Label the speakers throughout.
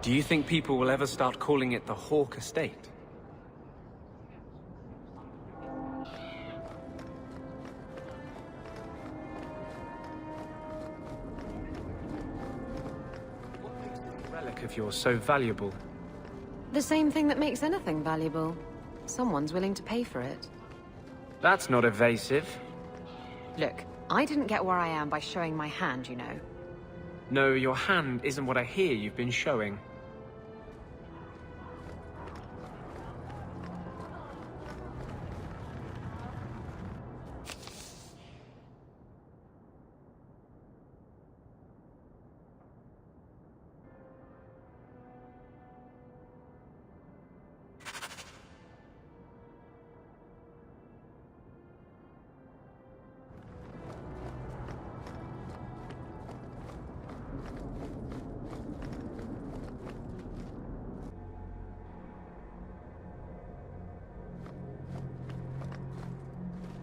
Speaker 1: Do you think people will ever start calling it the Hawk Estate? What makes a relic of yours so valuable?
Speaker 2: The same thing that makes anything valuable. Someone's willing to pay for it.
Speaker 1: That's not evasive.
Speaker 2: Look, I didn't get where I am by showing my hand, you know.
Speaker 1: No, your hand isn't what I hear you've been showing.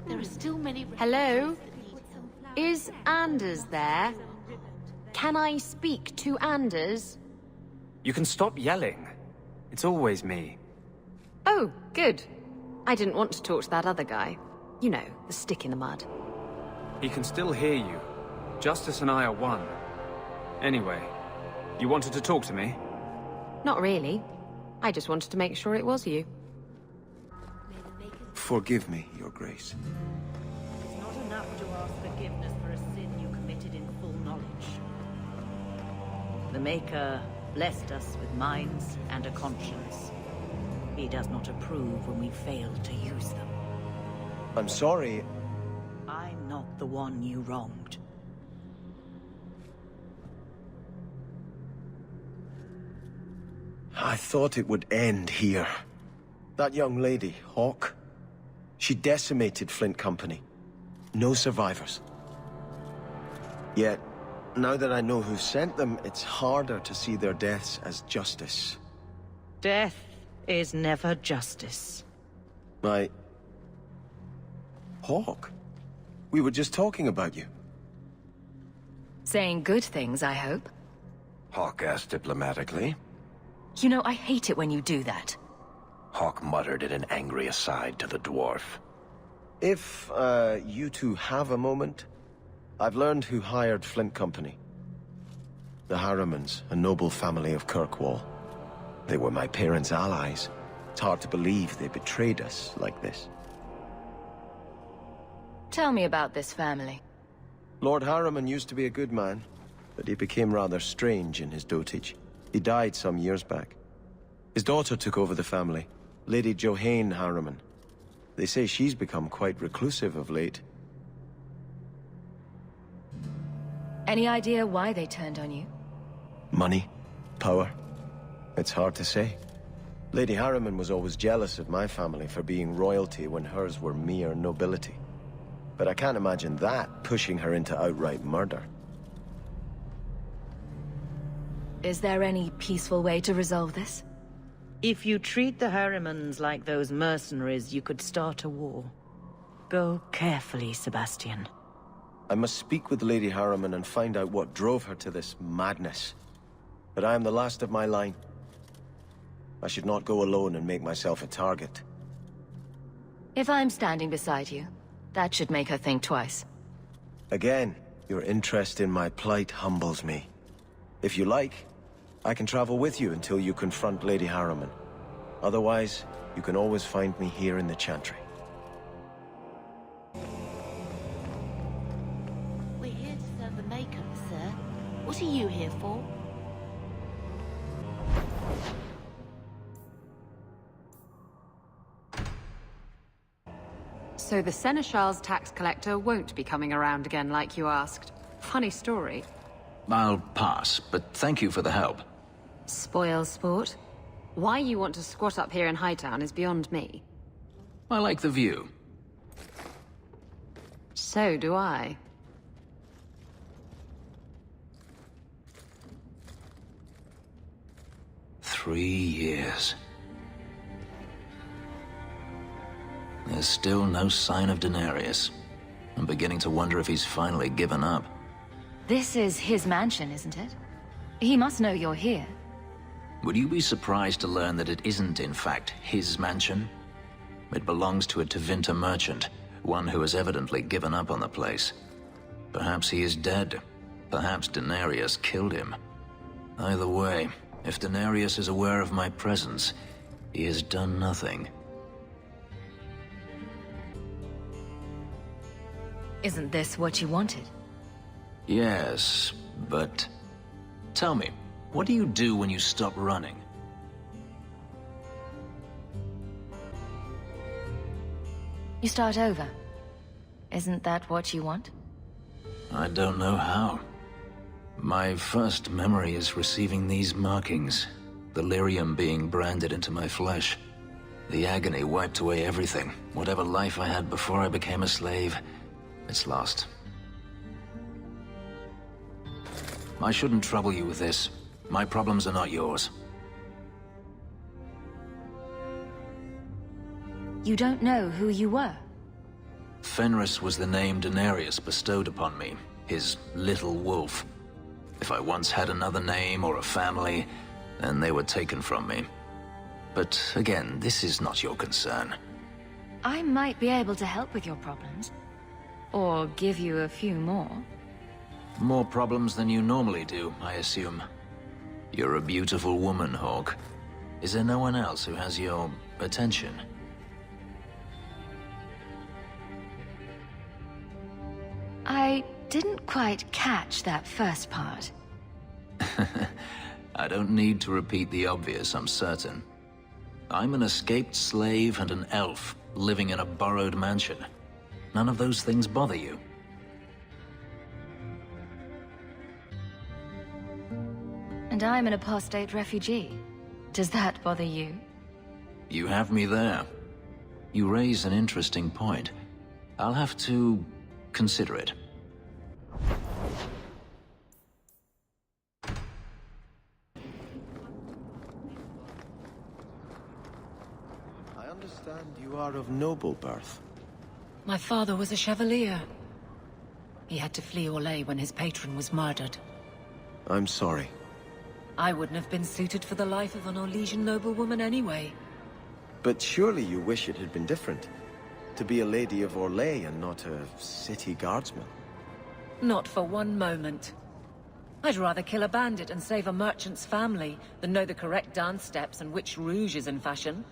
Speaker 3: There are still many...
Speaker 2: Hello? Is Anders there? Can I speak to Anders?
Speaker 1: You can stop yelling. It's always me.
Speaker 2: Oh, good. I didn't want to talk to that other guy. You know, the stick in the mud.
Speaker 1: He can still hear you. Justice and I are one. Anyway, you wanted to talk to me?
Speaker 2: Not really. I just wanted to make sure it was you.
Speaker 4: Forgive me, Your Grace.
Speaker 5: It's not enough to ask forgiveness for a sin you committed in full knowledge. The Maker blessed us with minds and a conscience. He does not approve when we fail to use them.
Speaker 4: I'm sorry.
Speaker 5: I'm not the one you wronged.
Speaker 4: I thought it would end here. That young lady, Hawk, she decimated Flint Company. No survivors. Yet, now that I know who sent them, it's harder to see their deaths as justice.
Speaker 5: Death is never justice.
Speaker 4: Hawk? We were just talking about you.
Speaker 6: Saying good things, I hope.
Speaker 7: Hawk asked diplomatically.
Speaker 6: You know, I hate it when you do that.
Speaker 7: Hawk muttered in an angry aside to the dwarf.
Speaker 4: If, you two have a moment, I've learned who hired Flint Company. The Harrimans, a noble family of Kirkwall. They were my parents' allies. It's hard to believe they betrayed us like this.
Speaker 6: Tell me about this family.
Speaker 4: Lord Harriman used to be a good man, but he became rather strange in his dotage. He died some years back. His daughter took over the family, Lady Johanne Harriman. They say she's become quite reclusive of late.
Speaker 6: Any idea why they turned on you?
Speaker 4: Money? Power? It's hard to say. Lady Harriman was always jealous of my family for being royalty when hers were mere nobility. But I can't imagine that pushing her into outright murder.
Speaker 6: Is there any peaceful way to resolve this?
Speaker 5: If you treat the Harrimans like those mercenaries, you could start a war. Go carefully, Sebastian.
Speaker 4: I must speak with Lady Harriman and find out what drove her to this madness. But I am the last of my line. I should not go alone and make myself a target.
Speaker 6: If I'm standing beside you, that should make her think twice.
Speaker 4: Again, your interest in my plight humbles me. If you like, I can travel with you until you confront Lady Harriman. Otherwise, you can always find me here in the Chantry.
Speaker 3: We're here to serve the Maker, sir. What are you here for?
Speaker 2: So the Seneschal's tax collector won't be coming around again like you asked. Funny story.
Speaker 8: I'll pass, but thank you for the help.
Speaker 2: Spoil sport. Why you want to squat up here in Hightown is beyond me.
Speaker 8: I like the view.
Speaker 2: So do I.
Speaker 8: "3 years. There's still no sign of Daenerys. I'm beginning to wonder if he's finally given up.
Speaker 6: This is his mansion, isn't it? He must know you're here.
Speaker 8: Would you be surprised to learn that it isn't, in fact, his mansion? It belongs to a Tevinter merchant, one who has evidently given up on the place. Perhaps he is dead. Perhaps Denarius killed him. Either way, if Denarius is aware of my presence, he has done nothing.
Speaker 6: Isn't this what you wanted?
Speaker 8: Yes, but... Tell me, what do you do when you stop running?
Speaker 6: You start over. Isn't that what you want?
Speaker 8: I don't know how. My first memory is receiving these markings, the lyrium being branded into my flesh. The agony wiped away everything. Whatever life I had before I became a slave, it's lost. I shouldn't trouble you with this. My problems are not yours.
Speaker 6: You don't know who you were?
Speaker 8: Fenris was the name Denarius bestowed upon me, his little wolf. If I once had another name or a family, then they were taken from me. But again, this is not your concern.
Speaker 6: I might be able to help with your problems. Or give you a few more.
Speaker 8: More problems than you normally do, I assume. You're a beautiful woman, Hawk. Is there no one else who has your attention?
Speaker 6: I didn't quite catch that first part.
Speaker 8: I don't need to repeat the obvious, I'm certain. I'm an escaped slave and an elf, living in a borrowed mansion. None of those things bother you.
Speaker 6: And I'm an apostate refugee. Does that bother you?
Speaker 8: You have me there. You raise an interesting point. I'll have to consider it.
Speaker 4: I understand you are of noble birth.
Speaker 9: My father was a chevalier. He had to flee Orlais when his patron was murdered.
Speaker 4: I'm sorry.
Speaker 9: I wouldn't have been suited for the life of an Orlesian noblewoman anyway.
Speaker 4: But surely you wish it had been different. To be a lady of Orlais and not a city guardsman.
Speaker 9: Not for one moment. I'd rather kill a bandit and save a merchant's family than know the correct dance steps and which rouge is in fashion.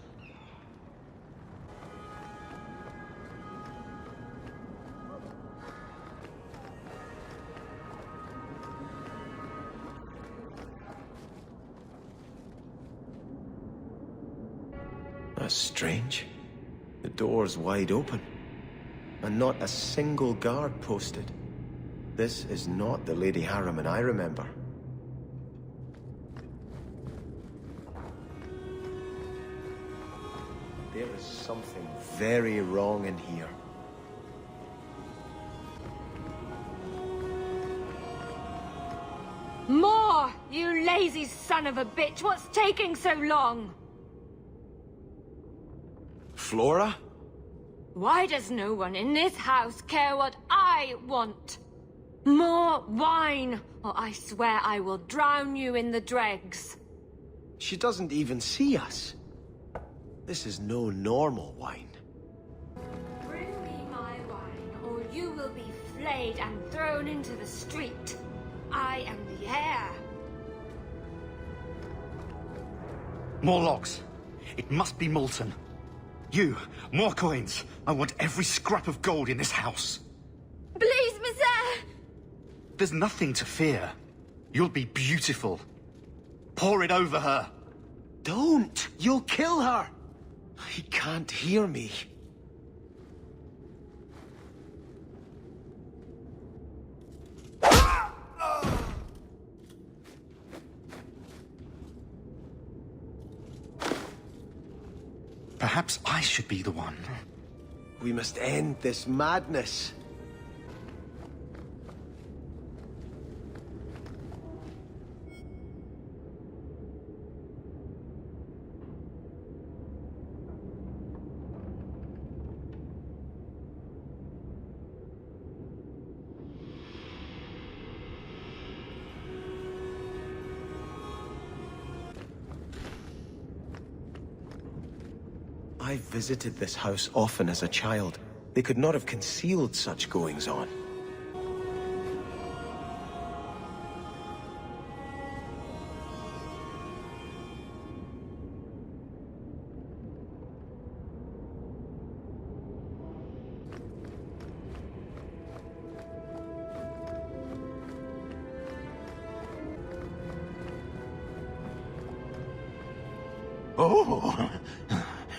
Speaker 4: That's strange. The door's wide open. And not a single guard posted. This is not the Lady Harriman I remember. There is something very wrong in here.
Speaker 2: More! You lazy son of a bitch! What's taking so long?
Speaker 4: Flora?
Speaker 2: Why does no one in this house care what I want? More wine, or I swear I will drown you in the dregs.
Speaker 4: She doesn't even see us. This is no normal wine.
Speaker 2: Bring me my wine, or you will be flayed and thrown into the street. I am the heir.
Speaker 10: More logs. It must be molten. You, more coins. I want every scrap of gold in this house.
Speaker 2: Please, monsieur!
Speaker 10: There's nothing to fear. You'll be beautiful. Pour it over her.
Speaker 4: Don't! You'll kill her! He can't hear me.
Speaker 10: Perhaps I should be the one.
Speaker 4: We must end this madness. I visited this house often as a child. They could not have concealed such goings-on.
Speaker 7: Oh,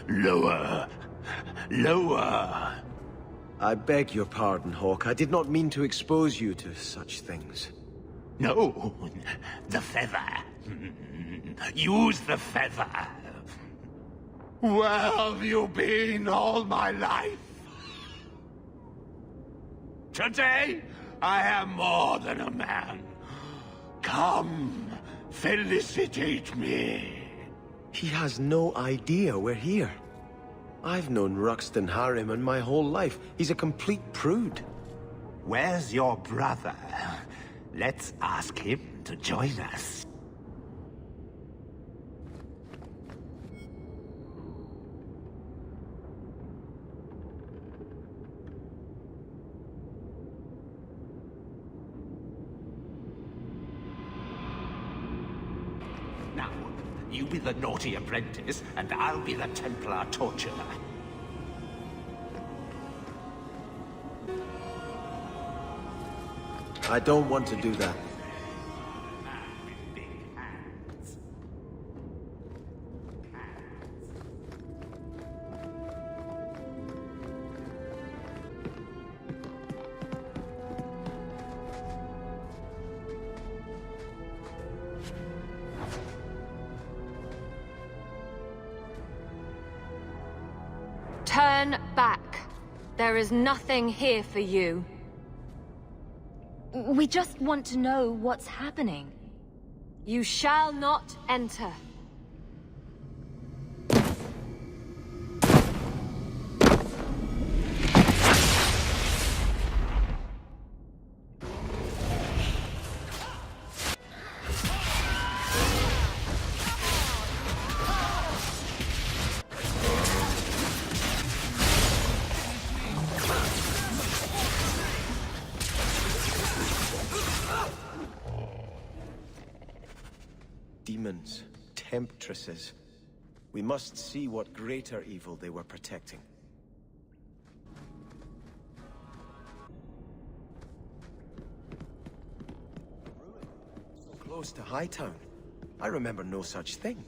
Speaker 7: lower, lower.
Speaker 4: I beg your pardon, Hawk. I did not mean to expose you to such things.
Speaker 7: No, the feather. Use the feather. Where have you been all my life? Today, I am more than a man. Come, felicitate me.
Speaker 4: He has no idea we're here. I've known Ruxton Harriman my whole life. He's a complete prude.
Speaker 7: Where's your brother? Let's ask him to join us. Now, you be the naughty apprentice, and I'll be the Templar torturer.
Speaker 4: I don't want to do that.
Speaker 2: Turn back. There is nothing here for you.
Speaker 6: We just want to know what's happening.
Speaker 2: You shall not enter.
Speaker 4: Demons, temptresses. We must see what greater evil they were protecting. So close to Hightown. I remember no such thing.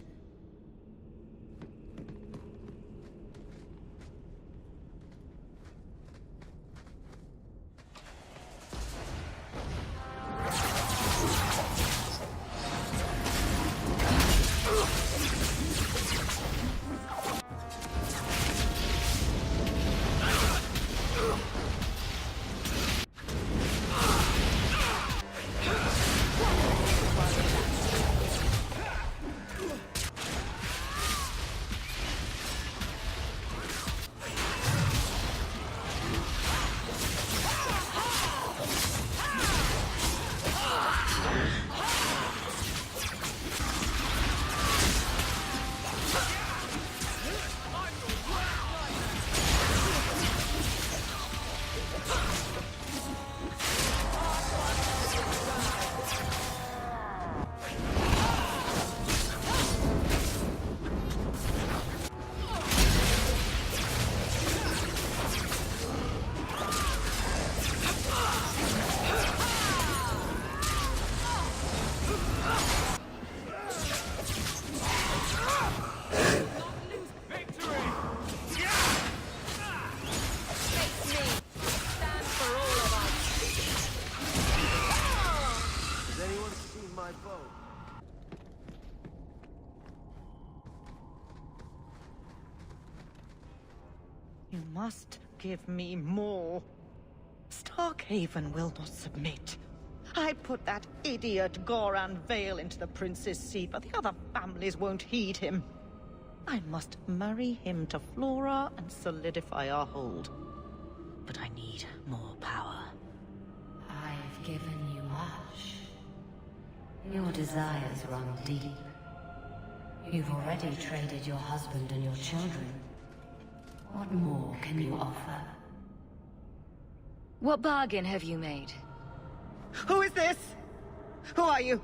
Speaker 5: You must give me more. Starkhaven will not submit. I put that idiot Goran Vale into the Prince's seat, but the other families won't heed him. I must marry him to Flora and solidify our hold. But I need more power.
Speaker 6: I've given you much. Your desires run deep. You've already traded your husband and your children.
Speaker 11: What more can you offer?
Speaker 6: What bargain have you made?
Speaker 12: Who is this? Who are you?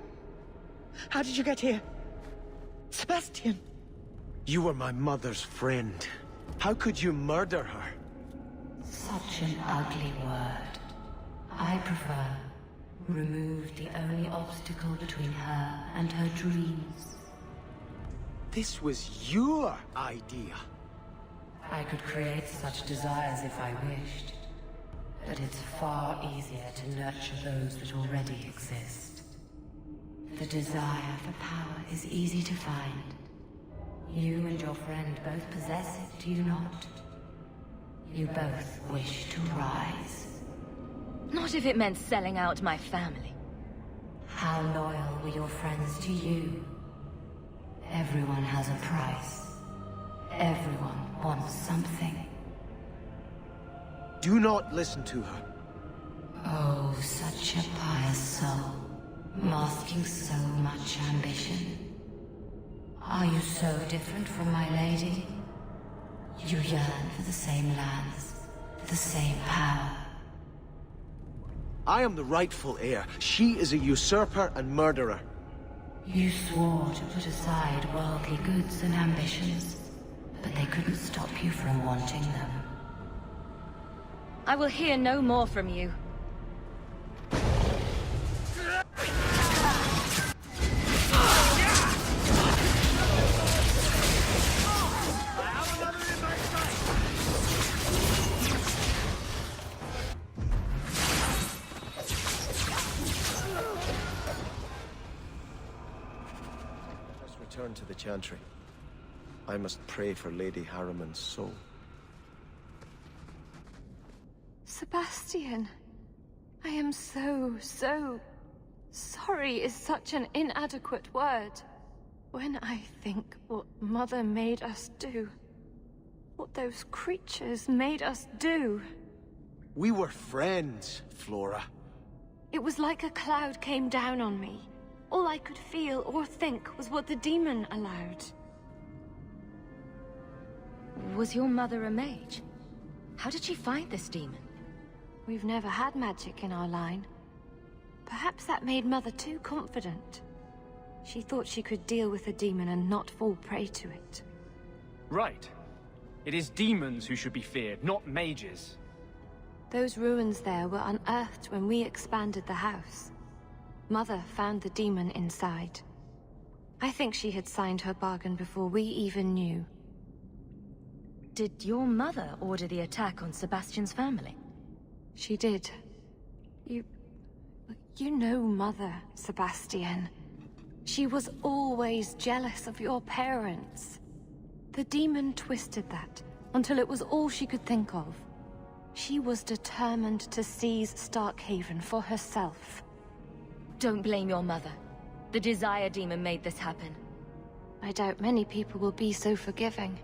Speaker 12: How did you get here? Sebastian!
Speaker 4: You were my mother's friend. How could you murder her?
Speaker 11: Such an ugly word. I prefer remove the only obstacle between her and her dreams.
Speaker 4: This was your idea.
Speaker 11: I could create such desires if I wished. But it's far easier to nurture those that already exist. The desire for power is easy to find. You and your friend both possess it, do you not? You both wish to rise.
Speaker 6: Not if it meant selling out my family.
Speaker 11: How loyal were your friends to you? Everyone has a price. Everyone wants something.
Speaker 4: Do not listen to her.
Speaker 11: Oh, such a pious soul, masking so much ambition. Are you so different from my lady? You yearn for the same lands, the same power.
Speaker 4: I am the rightful heir. She is a usurper and murderer.
Speaker 11: You swore to put aside worldly goods and ambitions, but they couldn't stop you from wanting them.
Speaker 6: I will hear no more from you.
Speaker 4: Let's return to the Chantry. I must pray for Lady Harriman's soul.
Speaker 2: Sebastian, I am so sorry is such an inadequate word. When I think what Mother made us do, what those creatures made us do.
Speaker 4: We were friends, Flora.
Speaker 2: It was like a cloud came down on me. All I could feel or think was what the demon allowed.
Speaker 6: Was your mother a mage? How did she find this demon?
Speaker 2: We've never had magic in our line. Perhaps that made Mother too confident. She thought she could deal with a demon and not fall prey to it.
Speaker 1: Right. It is demons who should be feared, not mages.
Speaker 2: Those ruins there were unearthed when we expanded the house. Mother found the demon inside. I think she had signed her bargain before we even knew.
Speaker 6: Did your mother order the attack on Sebastian's family?
Speaker 2: She did. You know Mother, Sebastian. She was always jealous of your parents. The demon twisted that until it was all she could think of. She was determined to seize Starkhaven for herself.
Speaker 6: Don't blame your mother. The Desire Demon made this happen.
Speaker 2: I doubt many people will be so forgiving.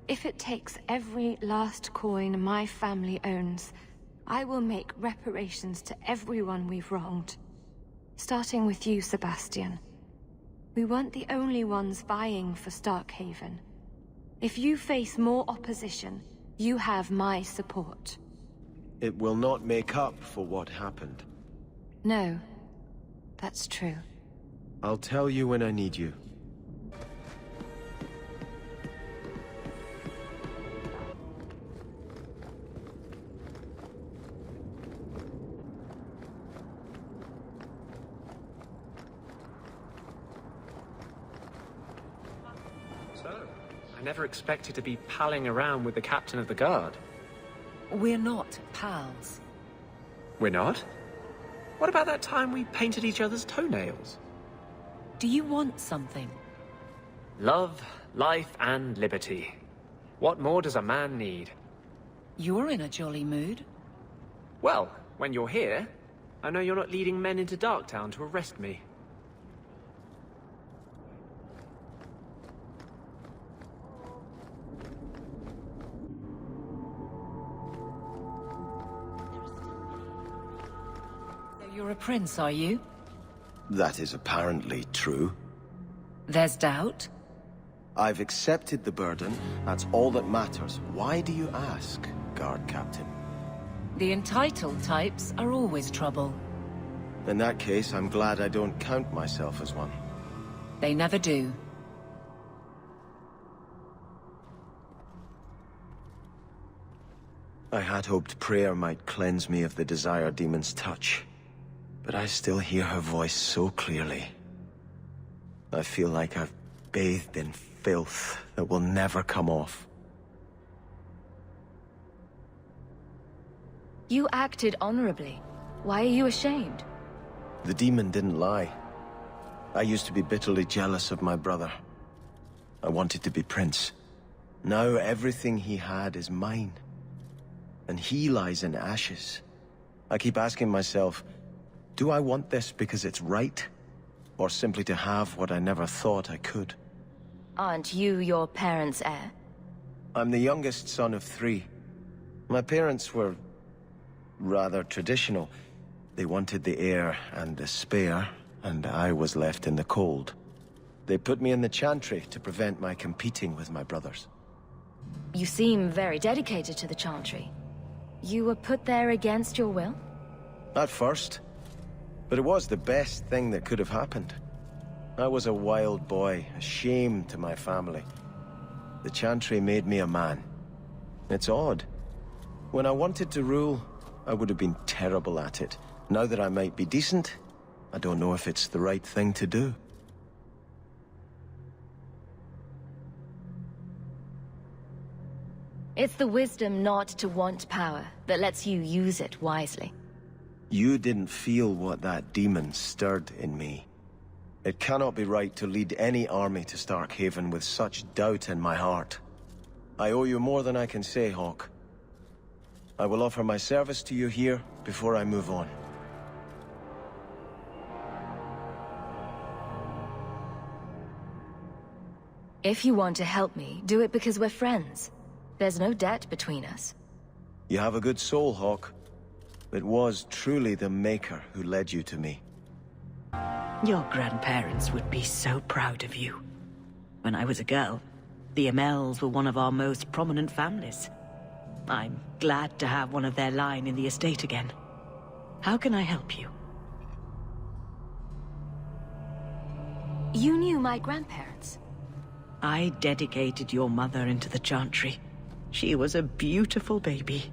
Speaker 2: If it takes every last coin my family owns, I will make reparations to everyone we've wronged. Starting with you, Sebastian. We weren't the only ones vying for Starkhaven. If you face more opposition, you have my support.
Speaker 4: It will not make up for what happened.
Speaker 2: No, that's true.
Speaker 4: I'll tell you when I need you.
Speaker 1: I never expected to be palling around with the captain of the guard.
Speaker 9: We're not pals.
Speaker 1: We're not? What about that time we painted each other's toenails?
Speaker 9: Do you want something?
Speaker 1: Love, life, and liberty. What more does a man need?
Speaker 9: You're in a jolly mood.
Speaker 1: Well, when you're here, I know you're not leading men into Darktown to arrest me.
Speaker 9: You're a prince, are you?
Speaker 4: That is apparently true.
Speaker 9: There's doubt?
Speaker 4: I've accepted the burden. That's all that matters. Why do you ask, guard captain?
Speaker 9: The entitled types are always trouble.
Speaker 4: In that case, I'm glad I don't count myself as one.
Speaker 9: They never do.
Speaker 4: I had hoped prayer might cleanse me of the Desire Demon's touch, but I still hear her voice so clearly. I feel like I've bathed in filth that will never come off.
Speaker 6: You acted honorably. Why are you ashamed?
Speaker 4: The demon didn't lie. I used to be bitterly jealous of my brother. I wanted to be prince. Now everything he had is mine. And he lies in ashes. I keep asking myself, do I want this because it's right? Or simply to have what I never thought I could?
Speaker 6: Aren't you your parents' heir?
Speaker 4: I'm the youngest son of 3. My parents were rather traditional. They wanted the heir and the spare, and I was left in the cold. They put me in the Chantry to prevent my competing with my brothers.
Speaker 6: You seem very dedicated to the Chantry. You were put there against your will?
Speaker 4: At first. But it was the best thing that could have happened. I was a wild boy, a shame to my family. The Chantry made me a man. It's odd. When I wanted to rule, I would have been terrible at it. Now that I might be decent, I don't know if it's the right thing to do.
Speaker 6: It's the wisdom not to want power that lets you use it wisely.
Speaker 4: You didn't feel what that demon stirred in me. It cannot be right to lead any army to Starkhaven with such doubt in my heart. I owe you more than I can say, Hawke. I will offer my service to you here before I move on.
Speaker 6: If you want to help me, do it because we're friends. There's no debt between us.
Speaker 4: You have a good soul, Hawke. It was truly the Maker who led you to me.
Speaker 5: Your grandparents would be so proud of you. When I was a girl, the Amels were one of our most prominent families. I'm glad to have one of their line in the estate again. How can I help you?
Speaker 6: You knew my grandparents?
Speaker 5: I dedicated your mother into the Chantry. She was a beautiful baby.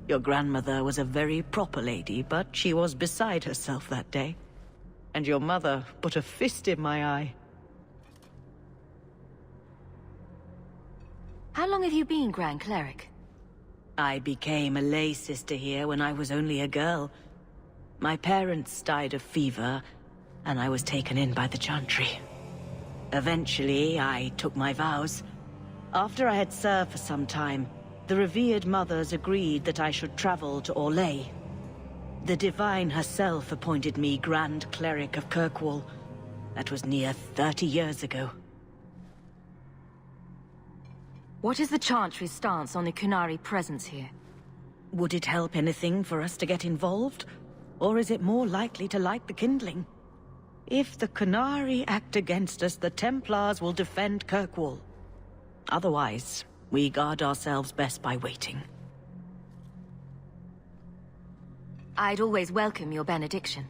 Speaker 5: Your grandmother was a very proper lady, but she was beside herself that day. And your mother put a fist in my eye.
Speaker 6: How long have you been Grand Cleric?
Speaker 5: I became a lay sister here when I was only a girl. My parents died of fever, and I was taken in by the Chantry. Eventually, I took my vows. After I had served for some time, the revered mothers agreed that I should travel to Orlais. The Divine herself appointed me Grand Cleric of Kirkwall. That was near 30 years ago.
Speaker 6: What is the Chantry's stance on the Kunari presence here?
Speaker 5: Would it help anything for us to get involved? Or is it more likely to light the kindling? If the Kunari act against us, the Templars will defend Kirkwall. Otherwise, we guard ourselves best by waiting.
Speaker 6: I'd always welcome your benediction.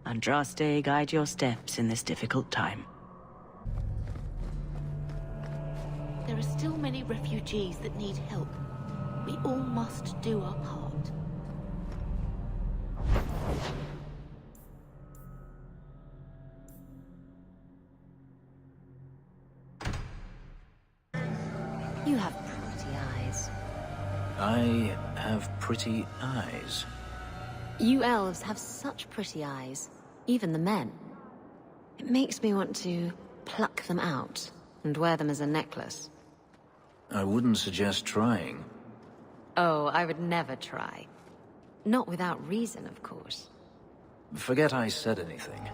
Speaker 5: Andraste, guide your steps in this difficult time.
Speaker 3: There are still many refugees that need help. We all must do our part.
Speaker 6: You have pretty eyes.
Speaker 8: I have pretty eyes.
Speaker 2: You elves have such pretty eyes. Even the men. It makes me want to pluck them out and wear them as a necklace.
Speaker 8: I wouldn't suggest trying.
Speaker 2: Oh, I would never try. Not without reason, of course.
Speaker 8: Forget I said anything.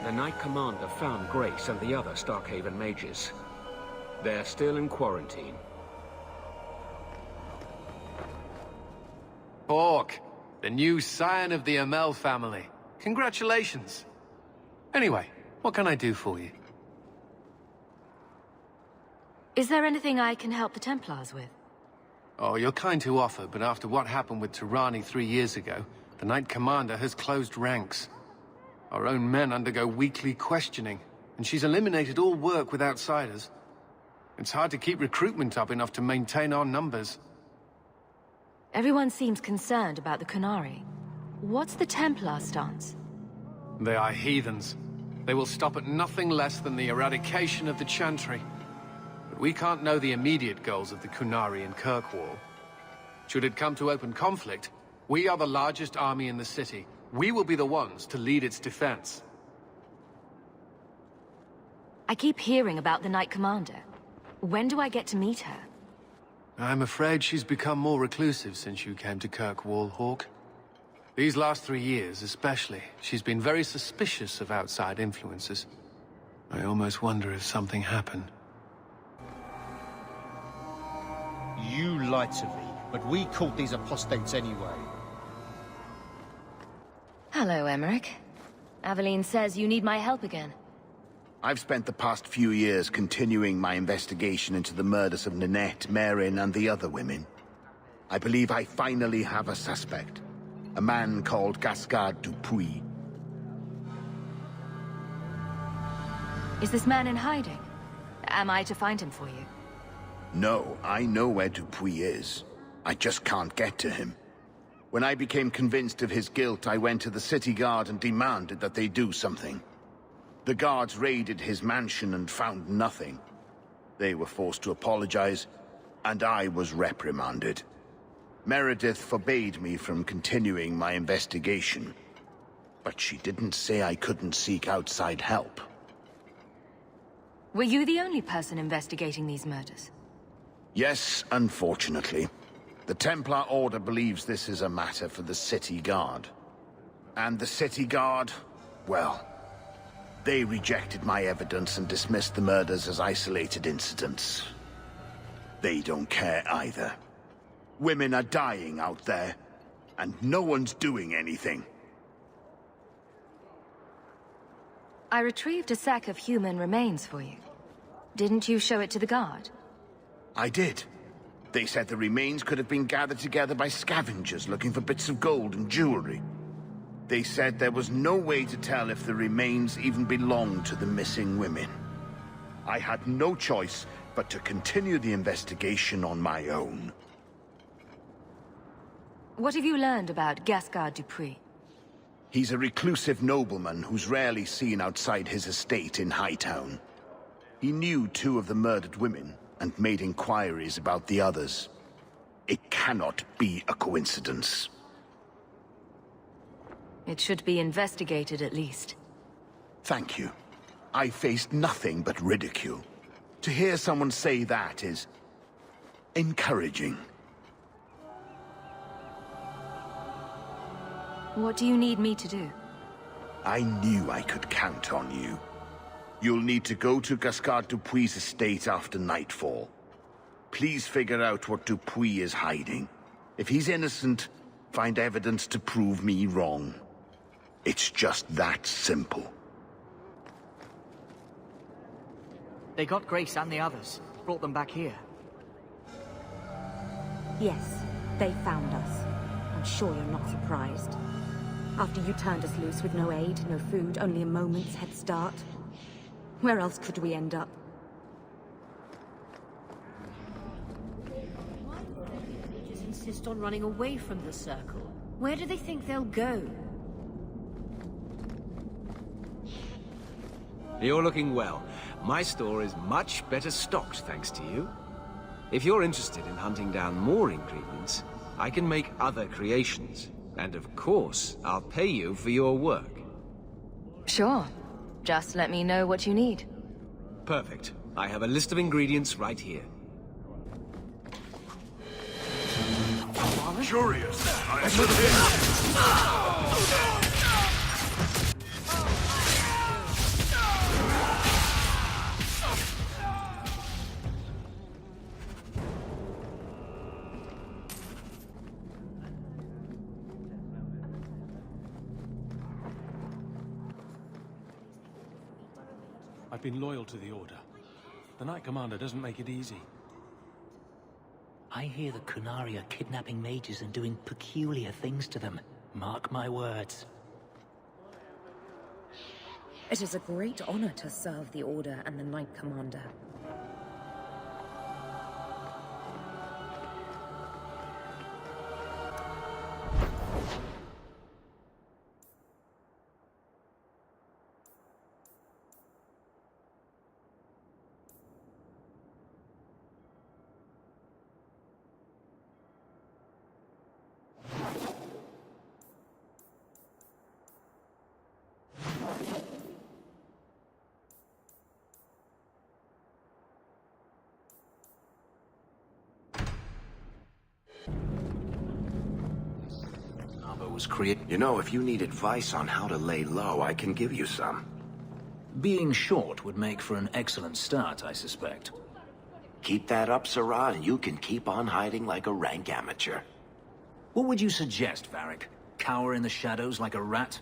Speaker 1: The Knight Commander found Grace and the other Starkhaven mages. They're still in quarantine.
Speaker 13: Hawke, the new scion of the Amel family. Congratulations. Anyway, what can I do for you?
Speaker 6: Is there anything I can help the Templars with?
Speaker 13: Oh, you're kind to offer, but after what happened with Tirani 3 years ago, the Knight Commander has closed ranks. Our own men undergo weekly questioning, and she's eliminated all work with outsiders. It's hard to keep recruitment up enough to maintain our numbers.
Speaker 6: Everyone seems concerned about the Qunari. What's the Templar stance?
Speaker 13: They are heathens. They will stop at nothing less than the eradication of the Chantry. But we can't know the immediate goals of the Qunari in Kirkwall. Should it come to open conflict, we are the largest army in the city. We will be the ones to lead its defense.
Speaker 6: I keep hearing about the Knight Commander. When do I get to meet her?
Speaker 13: I'm afraid she's become more reclusive since you came to Kirkwall, Hawk. These last 3 years, especially, she's been very suspicious of outside influences. I almost wonder if something happened.
Speaker 14: You lied to me, but we caught these apostates anyway.
Speaker 6: Hello, Emmerich. Aveline says you need my help again.
Speaker 15: I've spent the past few years continuing my investigation into the murders of Ninette, Marin, and the other women. I believe I finally have a suspect. A man called Gascard Dupuis.
Speaker 6: Is this man in hiding? Am I to find him for you?
Speaker 15: No, I know where Dupuis is. I just can't get to him. When I became convinced of his guilt, I went to the city guard and demanded that they do something. The guards raided his mansion and found nothing. They were forced to apologize, and I was reprimanded. Meredith forbade me from continuing my investigation. But she didn't say I couldn't seek outside help.
Speaker 6: Were you the only person investigating these murders?
Speaker 15: Yes, unfortunately. The Templar Order believes this is a matter for the City Guard. And the City Guard, well, they rejected my evidence and dismissed the murders as isolated incidents. They don't care either. Women are dying out there, and no one's doing anything.
Speaker 6: I retrieved a sack of human remains for you. Didn't you show it to the guard?
Speaker 15: I did. They said the remains could have been gathered together by scavengers looking for bits of gold and jewelry. They said there was no way to tell if the remains even belonged to the missing women. I had no choice but to continue the investigation on my own.
Speaker 6: What have you learned about Gascard Dupuis?
Speaker 15: He's a reclusive nobleman who's rarely seen outside his estate in Hightown. He knew 2 of the murdered women and made inquiries about the others. It cannot be a coincidence.
Speaker 6: It should be investigated at least.
Speaker 15: Thank you. I faced nothing but ridicule. To hear someone say that is encouraging.
Speaker 6: What do you need me to do?
Speaker 15: I knew I could count on you. You'll need to go to Gascard Dupuis' estate after nightfall. Please figure out what Dupuis is hiding. If he's innocent, find evidence to prove me wrong. It's just that simple.
Speaker 16: They got Grace and the others. Brought them back here.
Speaker 17: Yes, they found us. I'm sure you're not surprised. After you turned us loose with no aid, no food, only a moment's head start. Where else could we end up?
Speaker 3: Why do the villagers insist on running away from the circle? Where do they think they'll go?
Speaker 18: You're looking well. My store is much better stocked, thanks to you. If you're interested in hunting down more ingredients, I can make other creations. And of course, I'll pay you for your work.
Speaker 6: Sure. Just let me know what you need.
Speaker 18: Perfect. I have a list of ingredients right here.
Speaker 19: Curious. I should
Speaker 20: I've been loyal to the Order. The Knight Commander doesn't make it easy.
Speaker 16: I hear the Qunari are kidnapping mages and doing peculiar things to them. Mark my words.
Speaker 17: It is a great honor to serve the Order and the Knight Commander.
Speaker 8: Was created.
Speaker 15: You know, if you need advice on how to lay low, I can give you some.
Speaker 8: Being short would make for an excellent start, I suspect.
Speaker 15: Keep that up, Sirrah, and you can keep on hiding like a rank amateur.
Speaker 8: What would you suggest, Varric? Cower in the shadows like a rat?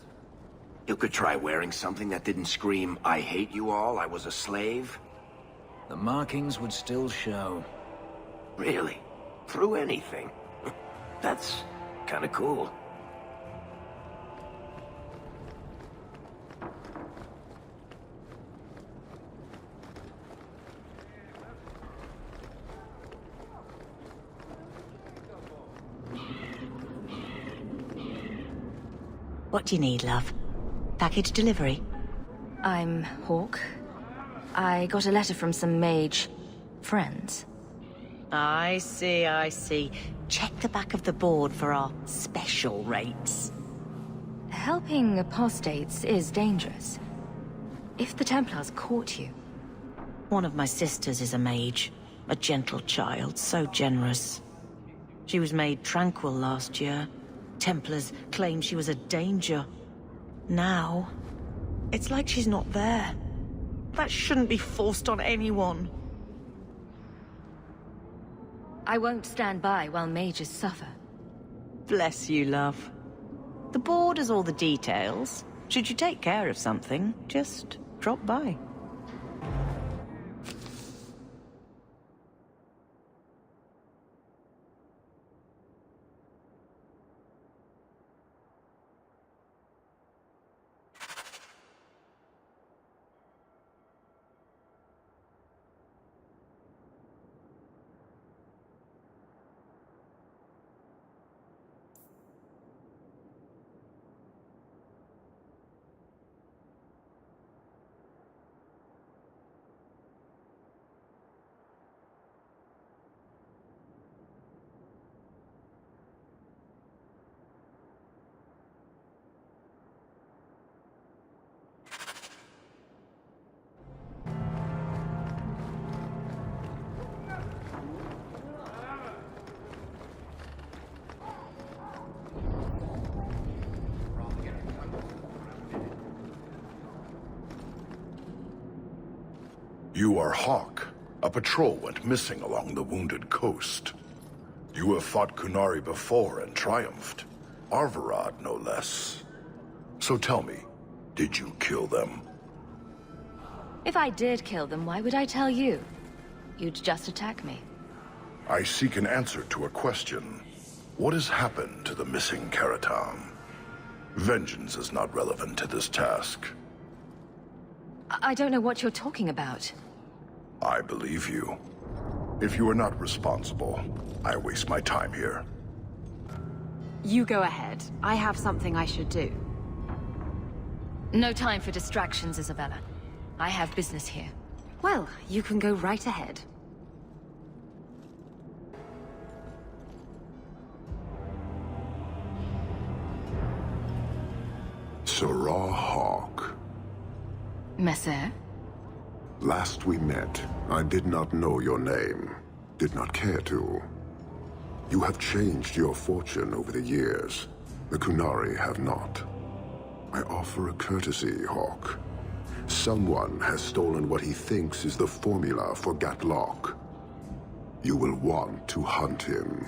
Speaker 15: You could try wearing something that didn't scream, "I hate you all, I was a slave."
Speaker 8: The markings would still show.
Speaker 15: Really? Through anything? That's kinda cool.
Speaker 3: What do you need, love? Package delivery?
Speaker 6: I'm Hawk. I got a letter from some mage friends.
Speaker 3: I see, I see. Check the back of the board for our special rates.
Speaker 6: Helping apostates is dangerous. If the Templars caught you...
Speaker 3: One of my sisters is a mage. A gentle child, so generous. She was made tranquil last year. Templars claimed she was a danger. Now, it's like she's not there. That shouldn't be forced on anyone.
Speaker 6: I won't stand by while mages suffer.
Speaker 3: Bless you, love. The board has all the details. Should you take care of something, just drop by.
Speaker 21: You are Hawk. A patrol went missing along the wounded coast. You have fought Qunari before and triumphed. Arvarad, no less. So tell me, did you kill them?
Speaker 6: If I did kill them, why would I tell you? You'd just attack me.
Speaker 21: I seek an answer to a question. What has happened to the missing Karatam? Vengeance is not relevant to this task.
Speaker 6: I don't know what you're talking about.
Speaker 21: I believe you. If you are not responsible, I waste my time here.
Speaker 17: You go ahead. I have something I should do.
Speaker 6: No time for distractions, Isabella. I have business here.
Speaker 17: Well, you can go right ahead.
Speaker 21: Sirrah Hawk.
Speaker 6: Messer?
Speaker 22: Last we met, I did not know your name. Did not care to. You have changed your fortune over the years. The Qunari have not. I offer a courtesy, Hawk. Someone has stolen what he thinks is the formula for Gatlock. You will want to hunt him.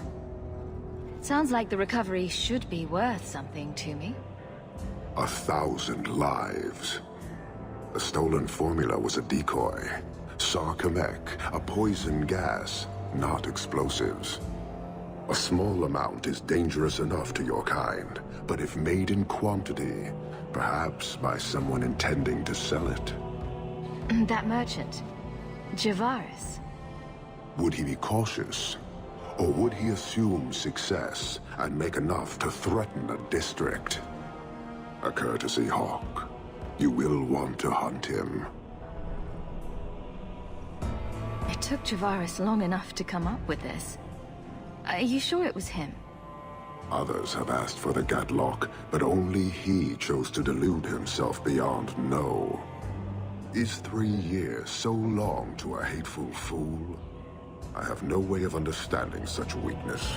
Speaker 6: Sounds like the recovery should be worth something to me.
Speaker 22: 1,000 lives. The stolen formula was a decoy. Sarkamek, a poison gas, not explosives. A small amount is dangerous enough to your kind, but if made in quantity, perhaps by someone intending to sell it.
Speaker 6: That merchant, Javaris.
Speaker 22: Would he be cautious? Or would he assume success and make enough to threaten a district? A courtesy, Hawk. You will want to hunt him.
Speaker 6: It took Javaris long enough to come up with this. Are you sure it was him?
Speaker 22: Others have asked for the Gatlock, but only he chose to delude himself beyond no. Is 3 years so long to a hateful fool? I have no way of understanding such weakness.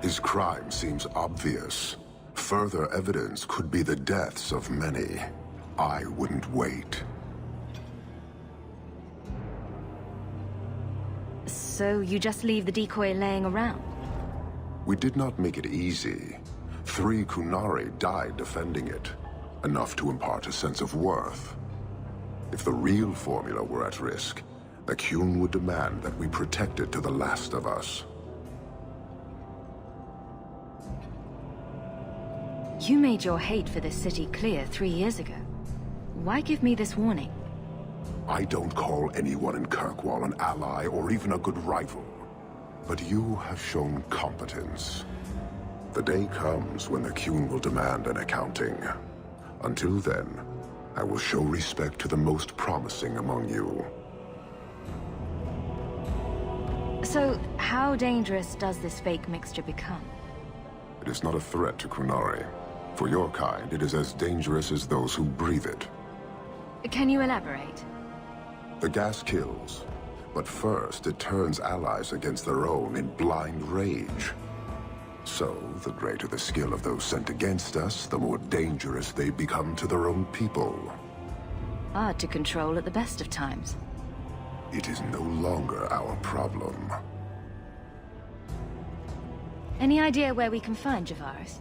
Speaker 22: His crime seems obvious. Further evidence could be the deaths of many. I wouldn't wait.
Speaker 6: So you just leave the decoy laying around?
Speaker 22: We did not make it easy. 3 Kunari died defending it. Enough to impart a sense of worth. If the real formula were at risk, the Qun would demand that we protect it to the last of us.
Speaker 6: You made your hate for this city clear 3 years ago. Why give me this warning?
Speaker 22: I don't call anyone in Kirkwall an ally or even a good rival. But you have shown competence. The day comes when the Qun will demand an accounting. Until then, I will show respect to the most promising among you.
Speaker 6: So, how dangerous does this fake mixture become?
Speaker 22: It is not a threat to Kunari. For your kind, it is as dangerous as those who breathe it.
Speaker 6: Can you elaborate?
Speaker 22: The gas kills, but first it turns allies against their own in blind rage. So, the greater the skill of those sent against us, the more dangerous they become to their own people.
Speaker 6: Hard to control at the best of times.
Speaker 22: It is no longer our problem.
Speaker 6: Any idea where we can find Javaris?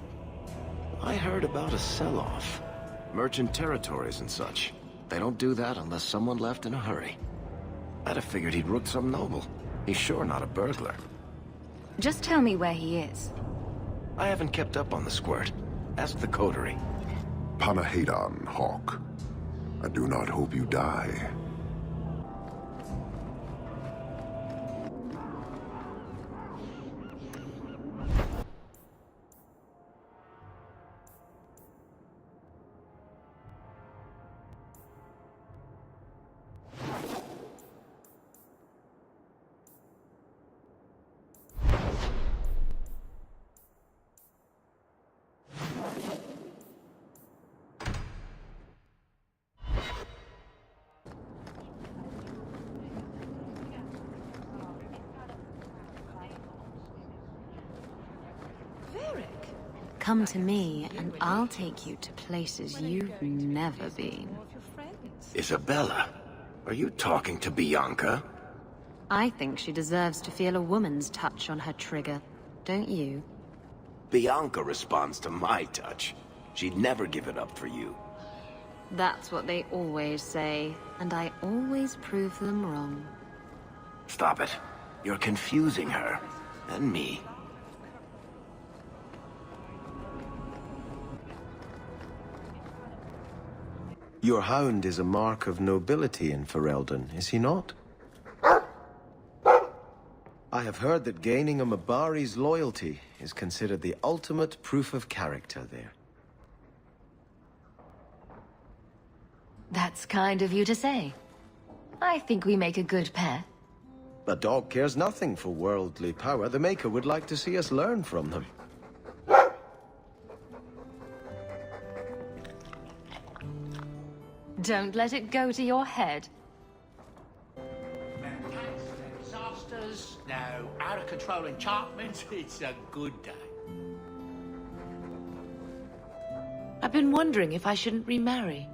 Speaker 4: I heard about a sell-off. Merchant territories and such. They don't do that unless someone left in a hurry. I'd have figured he'd rooked some noble. He's sure not a burglar.
Speaker 6: Just tell me where he is.
Speaker 4: I haven't kept up on the squirt. Ask the coterie.
Speaker 22: Panahedon, Hawk. I do not hope you die.
Speaker 6: Come to me, and I'll take you to places you've never been.
Speaker 4: Isabella, are you talking to Bianca?
Speaker 6: I think she deserves to feel a woman's touch on her trigger, don't you?
Speaker 4: Bianca responds to my touch. She'd never give it up for you.
Speaker 6: That's what they always say, and I always prove them wrong.
Speaker 4: Stop it. You're confusing her. And me. Your hound is a mark of nobility in Ferelden, is he not? I have heard that gaining a Mabari's loyalty is considered the ultimate proof of character there.
Speaker 6: That's kind of you to say. I think we make a good pair.
Speaker 4: A dog cares nothing for worldly power. The Maker would like to see us learn from them.
Speaker 6: Don't let it go to your head.
Speaker 16: Disasters, no out-of-control enchantments. It's a good day.
Speaker 5: I've been wondering if I shouldn't remarry.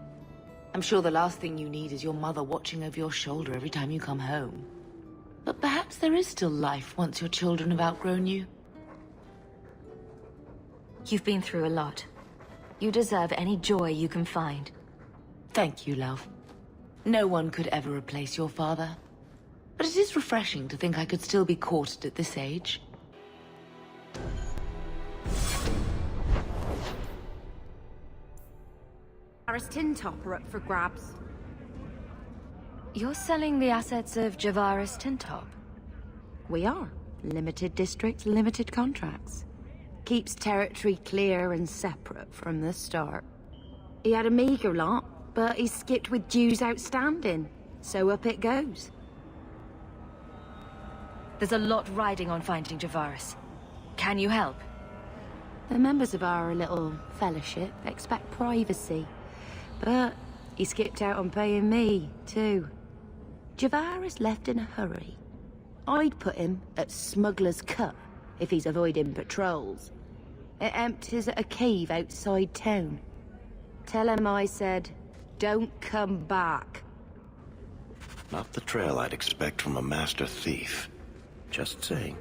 Speaker 5: I'm sure the last thing you need is your mother watching over your shoulder every time you come home. But perhaps there is still life once your children have outgrown you.
Speaker 6: You've been through a lot. You deserve any joy you can find.
Speaker 5: Thank you, love.
Speaker 7: No one could ever replace your father. But it is refreshing to think I could still be courted at this age.
Speaker 17: Javaris Tin Top are up for grabs.
Speaker 6: You're selling the assets of Javaris Tin Top?
Speaker 17: We are. Limited district, limited contracts. Keeps territory clear and separate from the start. He had a meager lot, but he skipped with dues outstanding. So up it goes.
Speaker 6: There's a lot riding on finding Javaris. Can you help?
Speaker 17: The members of our little fellowship expect privacy. But he skipped out on paying me, too. Javaris left in a hurry. I'd put him at Smuggler's Cut if he's avoiding patrols. It empties at a cave outside town. Tell him I said, don't come back.
Speaker 10: Not the trail I'd expect from a master thief. Just saying.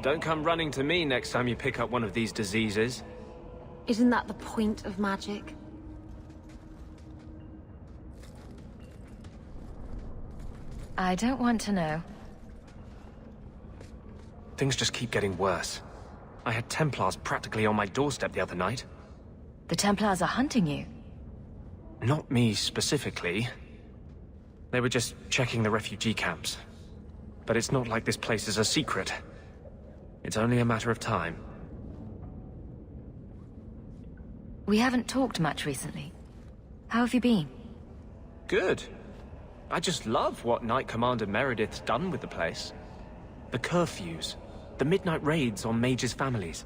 Speaker 1: Don't come running to me next time you pick up one of these diseases.
Speaker 17: Isn't that the point of magic?
Speaker 6: I don't want to know.
Speaker 1: Things just keep getting worse. I had Templars practically on my doorstep the other night.
Speaker 6: The Templars are hunting you?
Speaker 1: Not me specifically. They were just checking the refugee camps. But it's not like this place is a secret. It's only a matter of time.
Speaker 6: We haven't talked much recently. How have you been?
Speaker 1: Good. I just love what Knight Commander Meredith's done with the place. The curfews, the midnight raids on mages' families.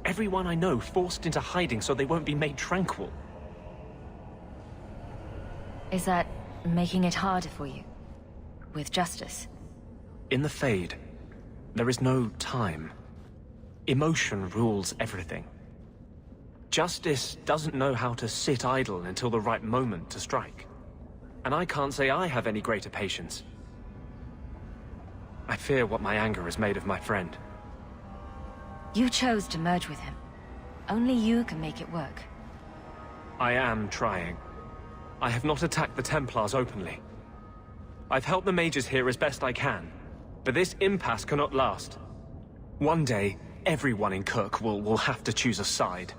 Speaker 1: Everyone I know forced into hiding so they won't be made tranquil.
Speaker 6: Is that making it harder for you? With justice?
Speaker 1: In the Fade, there is no time. Emotion rules everything. Justice doesn't know how to sit idle until the right moment to strike. And I can't say I have any greater patience. I fear what my anger has made of my friend.
Speaker 6: You chose to merge with him. Only you can make it work.
Speaker 1: I am trying. I have not attacked the Templars openly. I've helped the mages here as best I can, but this impasse cannot last. One day, everyone in Kirk will have to choose a side.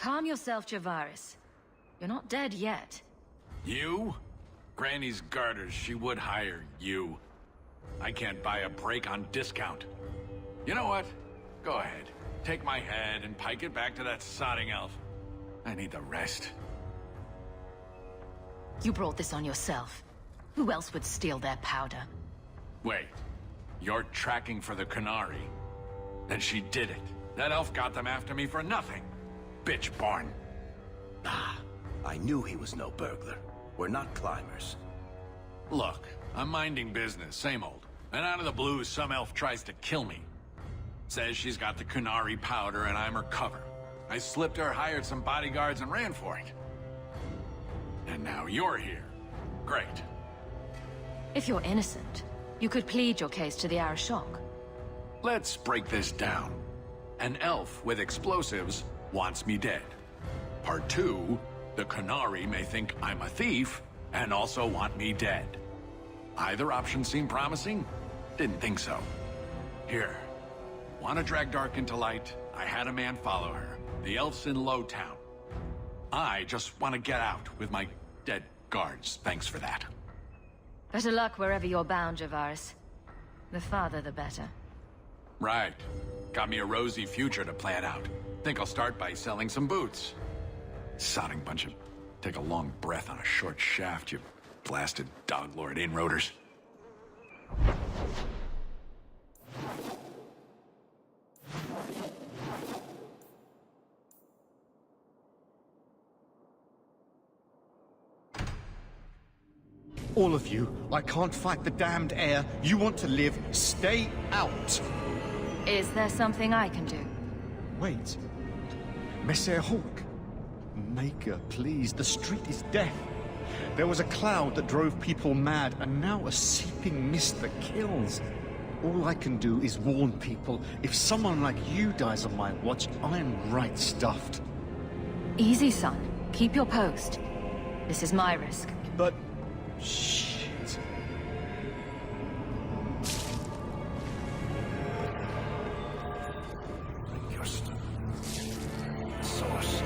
Speaker 6: Calm yourself, Javaris. You're not dead yet.
Speaker 19: You? Granny's garters, she would hire you. I can't buy a break on discount. You know what? Go ahead. Take my head and pike it back to that sodding elf. I need the rest.
Speaker 9: You brought this on yourself. Who else would steal their powder?
Speaker 19: Wait. You're tracking for the Qunari. Then she did it. That elf got them after me for nothing. Bitch born.
Speaker 10: Ah, I knew he was no burglar. We're not climbers.
Speaker 19: Look, I'm minding business, same old. And out of the blue, some elf tries to kill me. Says she's got the Kunari powder and I'm her cover. I slipped her, hired some bodyguards, and ran for it. And now you're here. Great.
Speaker 6: If you're innocent, you could plead your case to the Arashok.
Speaker 19: Let's break this down. An elf with explosives wants me dead. Part 2, the Kunari may think I'm a thief and also want me dead. Either option seemed promising? Didn't think so. Here. Want to drag Dark into light? I had a man follow her. The elf's in Lowtown. I just want to get out with my dead guards. Thanks for that.
Speaker 6: Better luck wherever you're bound, Javaris. The farther, the better.
Speaker 19: Right. Got me a rosy future to plan out. Think I'll start by selling some boots. Sodding bunch of... Take a long breath on a short shaft, you blasted dog-lord inroaders.
Speaker 14: All of you, I can't fight the damned air. You want to live, stay out.
Speaker 6: Is there something I can do?
Speaker 14: Wait. Messer Hawk. Maker, please, the street is death. There was a cloud that drove people mad, and now a seeping mist that kills. All I can do is warn people. If someone like you dies on my watch, I am right stuffed.
Speaker 6: Easy, son. Keep your post. This is my risk.
Speaker 14: But... shit.
Speaker 10: Kirsten. Source.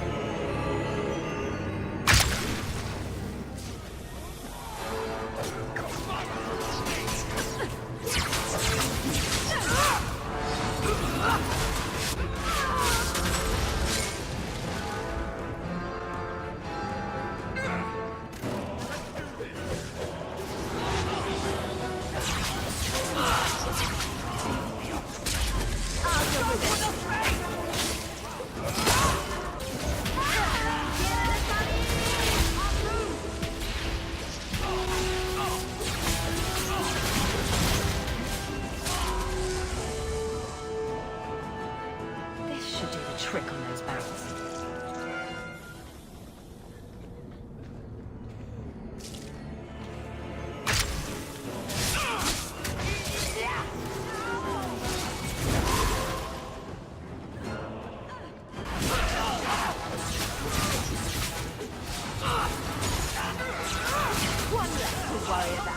Speaker 6: Trick on those barrels.
Speaker 2: One less to worry about.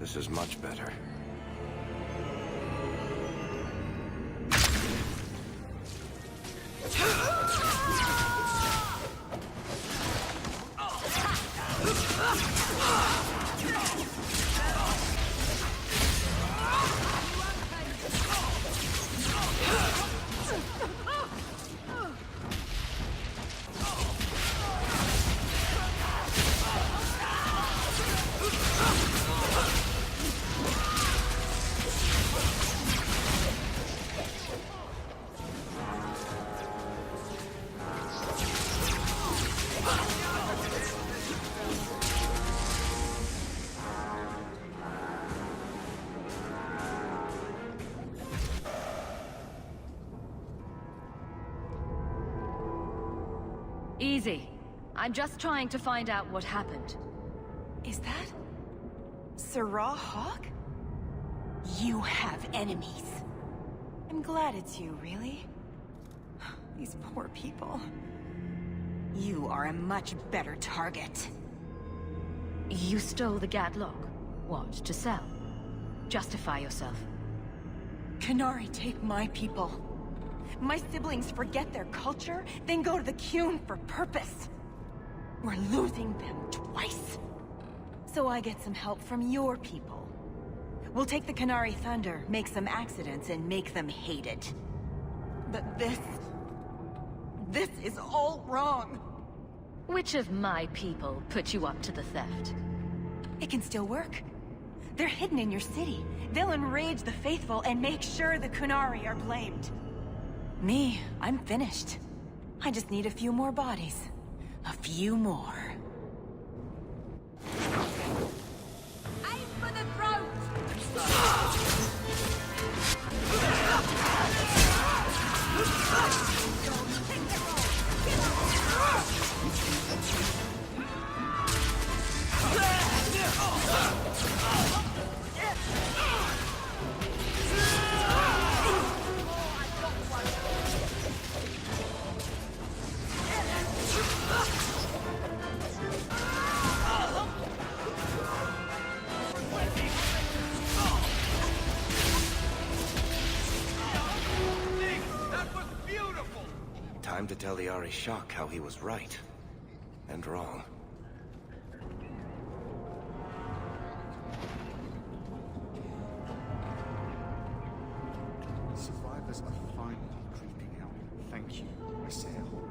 Speaker 10: This is much better.
Speaker 6: Easy. I'm just trying to find out what happened.
Speaker 11: Is that... Sirrah Hawk? You have enemies. I'm glad it's you, really. These poor people. You are a much better target.
Speaker 6: You stole the Gadlock. What, to sell? Justify yourself.
Speaker 11: Kunari take my people. My siblings forget their culture, then go to the Qun for purpose. We're losing them twice. So I get some help from your people. We'll take the Kunari Thunder, make some accidents, and make them hate it. But this is all wrong.
Speaker 6: Which of my people put you up to the theft?
Speaker 11: It can still work. They're hidden in your city. They'll enrage the faithful and make sure the Kunari are blamed. Me, I'm finished. I just need a few more bodies. A few more.
Speaker 12: Aim for the throat!
Speaker 10: Time to tell the Arishok how he was right and wrong.
Speaker 14: The survivors are finally creeping out. Thank you, Messiah Hawk.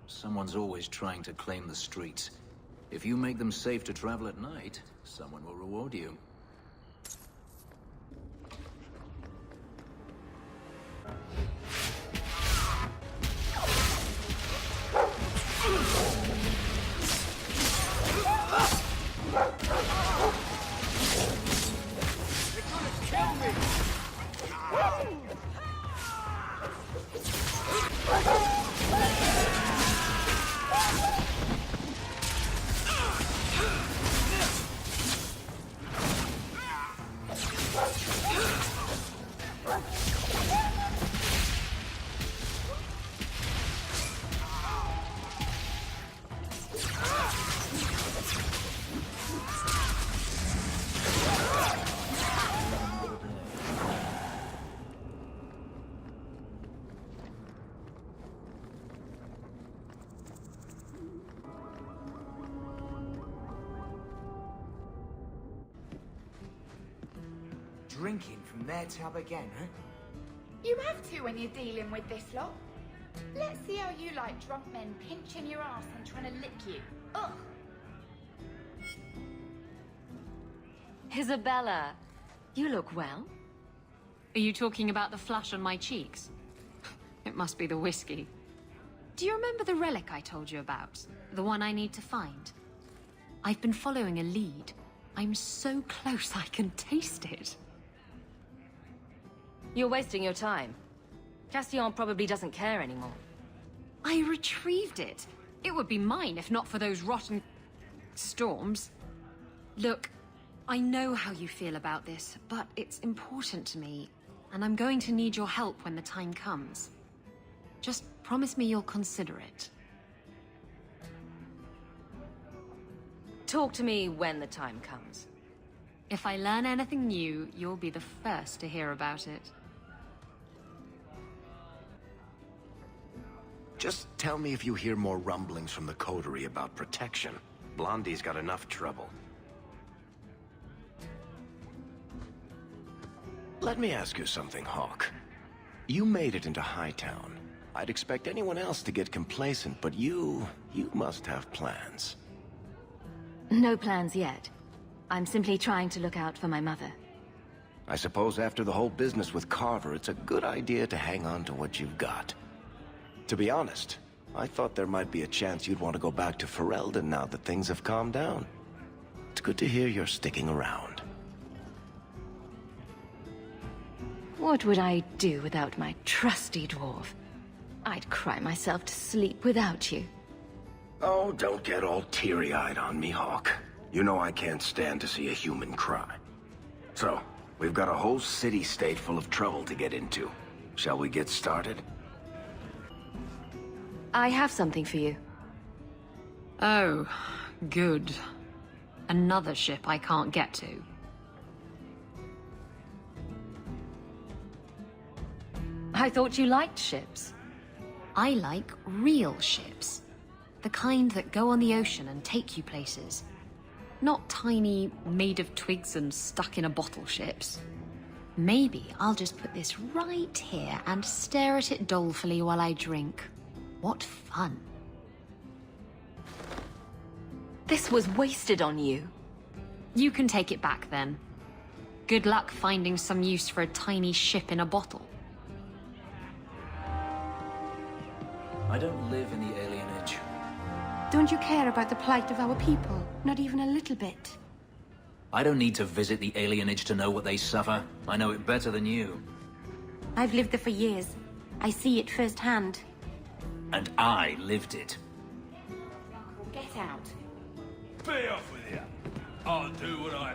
Speaker 8: Someone's always trying to claim the streets. If you make them safe to travel at night, someone will reward you.
Speaker 13: Drinking from their tub again, huh?
Speaker 23: You have to when you're dealing with this lot. Let's see how you like drunk men pinching your ass and trying to lick you. Ugh!
Speaker 6: Isabella, you look well. Are you talking about the flush on my cheeks? It must be the whiskey. Do you remember the relic I told you about? The one I need to find? I've been following a lead. I'm so close I can taste it.
Speaker 24: You're wasting your time. Castillon probably doesn't care anymore.
Speaker 6: I retrieved it. It would be mine if not for those rotten storms. Look, I know how you feel about this, but it's important to me, and I'm going to need your help when the time comes. Just promise me you'll consider it.
Speaker 24: Talk to me when the time comes.
Speaker 6: If I learn anything new, you'll be the first to hear about it.
Speaker 10: Just tell me if you hear more rumblings from the coterie about protection. Blondie's got enough trouble. Let me ask you something, Hawk. You made it into Hightown. I'd expect anyone else to get complacent, but you must have plans.
Speaker 2: No plans yet. I'm simply trying to look out for my mother.
Speaker 10: I suppose after the whole business with Carver, it's a good idea to hang on to what you've got. To be honest, I thought there might be a chance you'd want to go back to Ferelden now that things have calmed down. It's good to hear you're sticking around.
Speaker 2: What would I do without my trusty dwarf? I'd cry myself to sleep without you.
Speaker 10: Oh, don't get all teary-eyed on me, Hawk. You know I can't stand to see a human cry. So, we've got a whole city-state full of trouble to get into. Shall we get started?
Speaker 2: I have something for you.
Speaker 6: Oh, good. Another ship I can't get to.
Speaker 2: I thought you liked ships.
Speaker 6: I like real ships. The kind that go on the ocean and take you places. Not tiny, made of twigs and stuck in a bottle ships. Maybe I'll just put this right here and stare at it dolefully while I drink. What fun.
Speaker 2: This was wasted on you.
Speaker 6: You can take it back then. Good luck finding some use for a tiny ship in a bottle.
Speaker 8: I don't live in the alien age.
Speaker 2: Don't you care about the plight of our people? Not even a little bit.
Speaker 8: I don't need to visit the alienage to know what they suffer. I know it better than you.
Speaker 17: I've lived there for years. I see it firsthand.
Speaker 8: And I lived it.
Speaker 17: Get out.
Speaker 19: Be off with you. I'll do what I...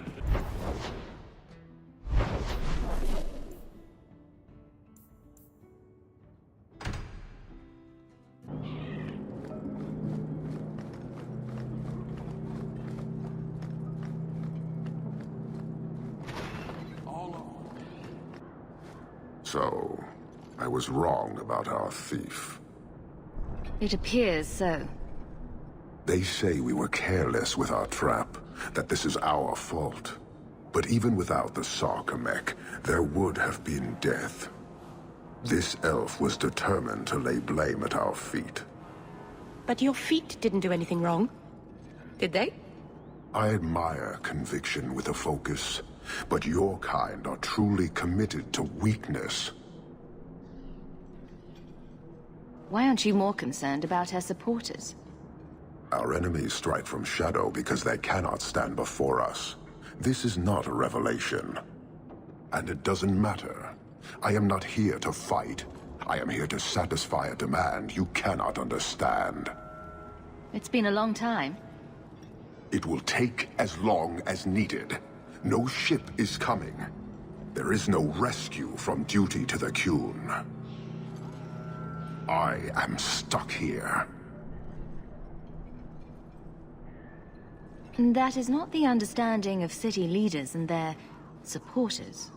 Speaker 22: So, I was wrong about our thief.
Speaker 2: It appears so.
Speaker 22: They say we were careless with our trap, that this is our fault. But even without the Sarkamek, there would have been death. This elf was determined to lay blame at our feet.
Speaker 17: But your feet didn't do anything wrong. Did they?
Speaker 22: I admire conviction with a focus, but your kind are truly committed to weakness.
Speaker 2: Why aren't you more concerned about her supporters?
Speaker 22: Our enemies strike from shadow because they cannot stand before us. This is not a revelation. And it doesn't matter. I am not here to fight. I am here to satisfy a demand you cannot understand.
Speaker 2: It's been a long time.
Speaker 22: It will take as long as needed. No ship is coming. There is no rescue from duty to the Qun. I am stuck here.
Speaker 2: That is not the understanding of city leaders and their supporters.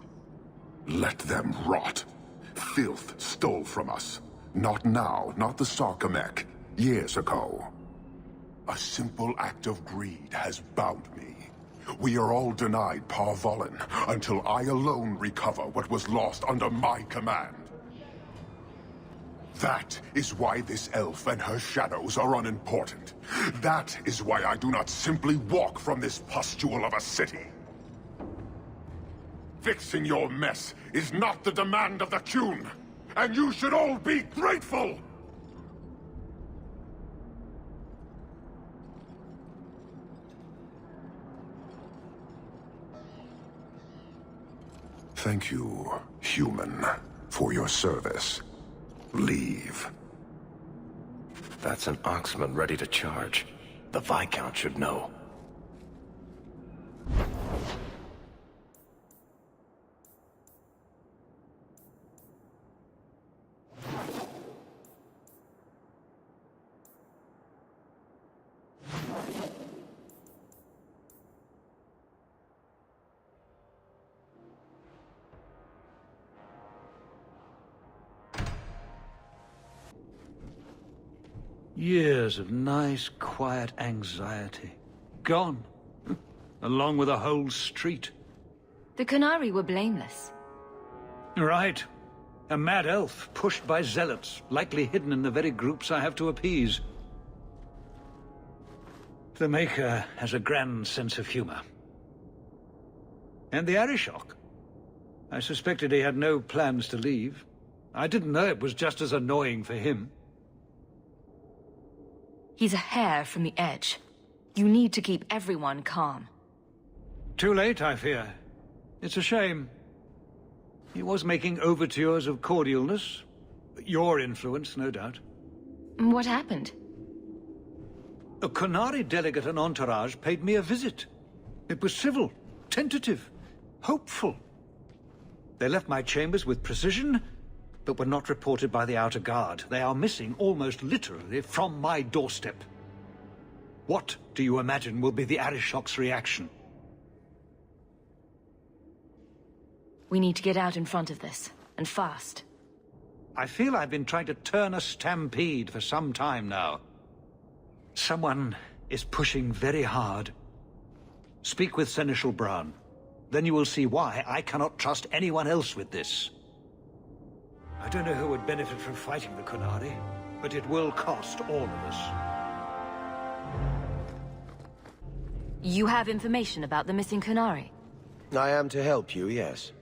Speaker 22: Let them rot. Filth stole from us. Not now, not the Sarkamek. Years ago. A simple act of greed has bound me. We are all denied Parvolin until I alone recover what was lost under my command. That is why this elf and her shadows are unimportant. That is why I do not simply walk from this pustule of a city. Fixing your mess is not the demand of the Qun, and you should all be grateful! Thank you, human, for your service. Leave.
Speaker 10: That's an Oxman ready to charge. The Viscount should know.
Speaker 3: Years of nice, quiet anxiety. Gone. Along with a whole street.
Speaker 2: The Qunari were blameless.
Speaker 3: Right. A mad elf, pushed by zealots, likely hidden in the very groups I have to appease. The Maker has a grand sense of humor. And the Arishok. I suspected he had no plans to leave. I didn't know it was just as annoying for him.
Speaker 2: He's a hair from the edge. You need to keep everyone calm.
Speaker 3: Too late, I fear. It's a shame. He was making overtures of cordialness. Your influence, no doubt.
Speaker 2: What happened?
Speaker 3: A Qunari delegate and entourage paid me a visit. It was civil, tentative, hopeful. They left my chambers with precision, but were not reported by the outer guard. They are missing almost literally from my doorstep. What do you imagine will be the Arishok's reaction?
Speaker 24: We need to get out in front of this, and fast.
Speaker 3: I feel I've been trying to turn a stampede for some time now. Someone is pushing very hard. Speak with Seneschal Bran. Then you will see why I cannot trust anyone else with this. I don't know who would benefit from fighting the Qunari, but it will cost all of us.
Speaker 24: You have information about the missing Qunari?
Speaker 4: I am to help you, yes.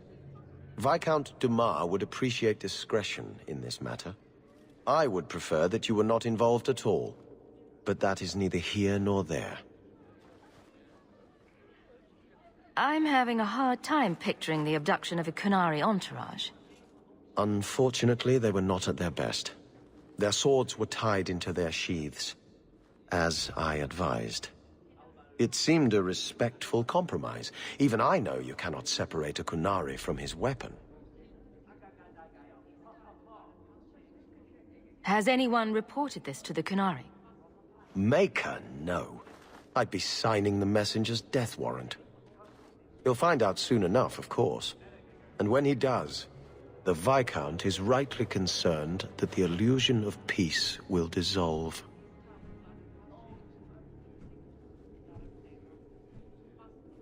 Speaker 4: Viscount Dumas would appreciate discretion in this matter. I would prefer that you were not involved at all, but that is neither here nor there.
Speaker 24: I'm having a hard time picturing the abduction of a Qunari entourage.
Speaker 4: Unfortunately, they were not at their best. Their swords were tied into their sheaths, as I advised. It seemed a respectful compromise. Even I know you cannot separate a Qunari from his weapon.
Speaker 24: Has anyone reported this to the Qunari?
Speaker 4: Maker, no. I'd be signing the messenger's death warrant. He'll find out soon enough, of course. And when he does, the Viscount is rightly concerned that the illusion of peace will dissolve.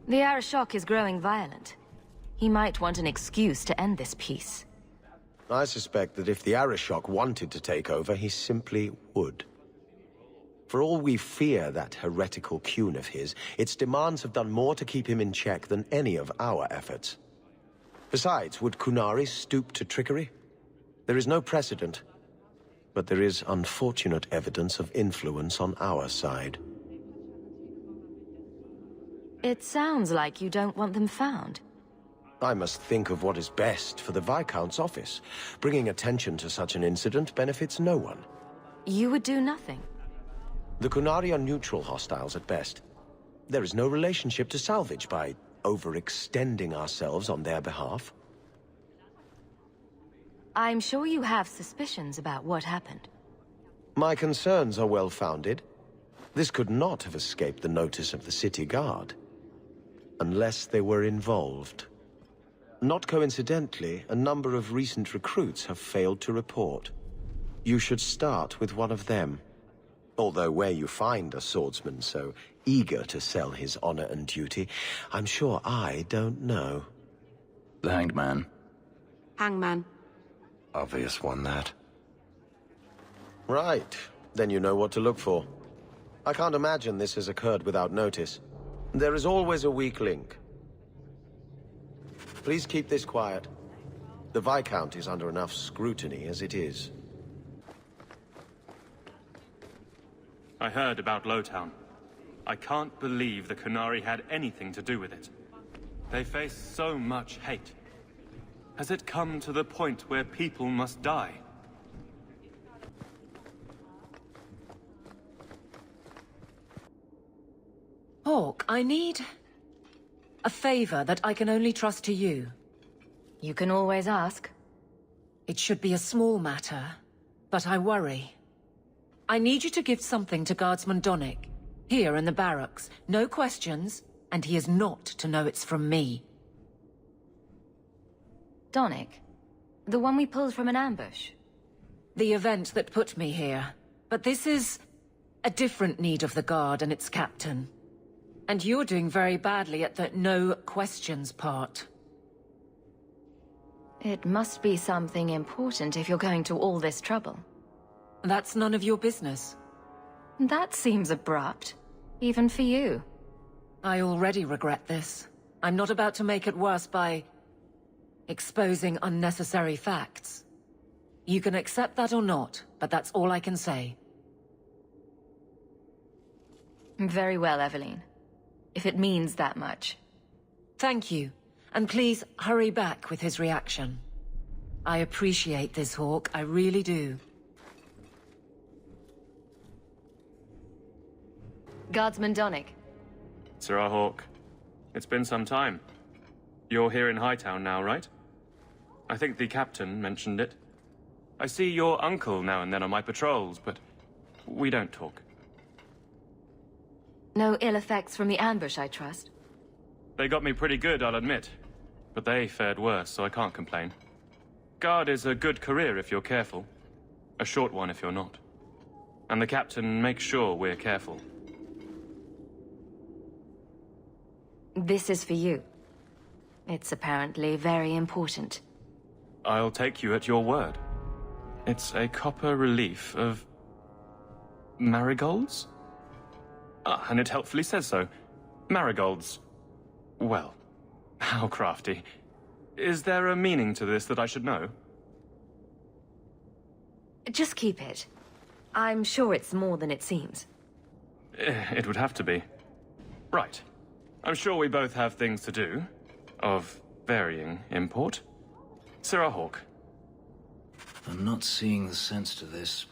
Speaker 24: The Arishok is growing violent. He might want an excuse to end this peace.
Speaker 4: I suspect that if the Arishok wanted to take over, he simply would. For all we fear that heretical Qun of his, its demands have done more to keep him in check than any of our efforts. Besides, would Qunari stoop to trickery? There is no precedent, but there is unfortunate evidence of influence on our side.
Speaker 24: It sounds like you don't want them found.
Speaker 4: I must think of what is best for the Viscount's office. Bringing attention to such an incident benefits no one.
Speaker 24: You would do nothing.
Speaker 4: The Qunari are neutral hostiles at best. There is no relationship to salvage by overextending ourselves on their behalf.
Speaker 24: I'm sure you have suspicions about what happened.
Speaker 4: My concerns are well-founded. This could not have escaped the notice of the city guard. Unless they were involved. Not coincidentally, a number of recent recruits have failed to report. You should start with one of them. Although where you find a swordsman so eager to sell his honor and duty, I'm sure I don't know.
Speaker 8: The Hanged Man.
Speaker 17: Hangman.
Speaker 10: Obvious one, that.
Speaker 4: Right. Then you know what to look for. I can't imagine this has occurred without notice. There is always a weak link. Please keep this quiet. The Viscount is under enough scrutiny as it is.
Speaker 15: I heard about Lowtown. I can't believe the Qunari had anything to do with it. They face so much hate. Has it come to the point where people must die?
Speaker 9: Hawk, I need a favor that I can only trust to you.
Speaker 24: You can always ask.
Speaker 9: It should be a small matter, but I worry. I need you to give something to Guardsman Donnick, here in the barracks. No questions, and he is not to know it's from me.
Speaker 24: Donnick? The one we pulled from an ambush?
Speaker 9: The event that put me here. But this is a different need of the Guard and its captain. And you're doing very badly at the no questions part.
Speaker 24: It must be something important if you're going to all this trouble.
Speaker 9: That's none of your business.
Speaker 24: That seems abrupt, even for you.
Speaker 9: I already regret this. I'm not about to make it worse by exposing unnecessary facts. You can accept that or not, but that's all I can say.
Speaker 24: Very well, Eveline. If it means that much.
Speaker 9: Thank you. And please, hurry back with his reaction. I appreciate this, Hawk. I really do.
Speaker 24: Guardsman Donnick.
Speaker 15: Sirrah Hawk, it's been some time. You're here in Hightown now, right? I think the captain mentioned it. I see your uncle now and then on my patrols, but we don't talk.
Speaker 24: No ill effects from the ambush, I trust?
Speaker 15: They got me pretty good, I'll admit. But they fared worse, so I can't complain. Guard is a good career if you're careful. A short one if you're not. And the captain makes sure we're careful.
Speaker 24: This is for you. It's apparently very important.
Speaker 15: I'll take you at your word. It's a copper relief of... marigolds? Ah, and it helpfully says so. Marigolds. Well, how crafty. Is there a meaning to this that I should know?
Speaker 24: Just keep it. I'm sure it's more than it seems.
Speaker 15: It would have to be. Right. I'm sure we both have things to do. Of varying import. Sirrah Hawk.
Speaker 8: I'm not seeing the sense to this.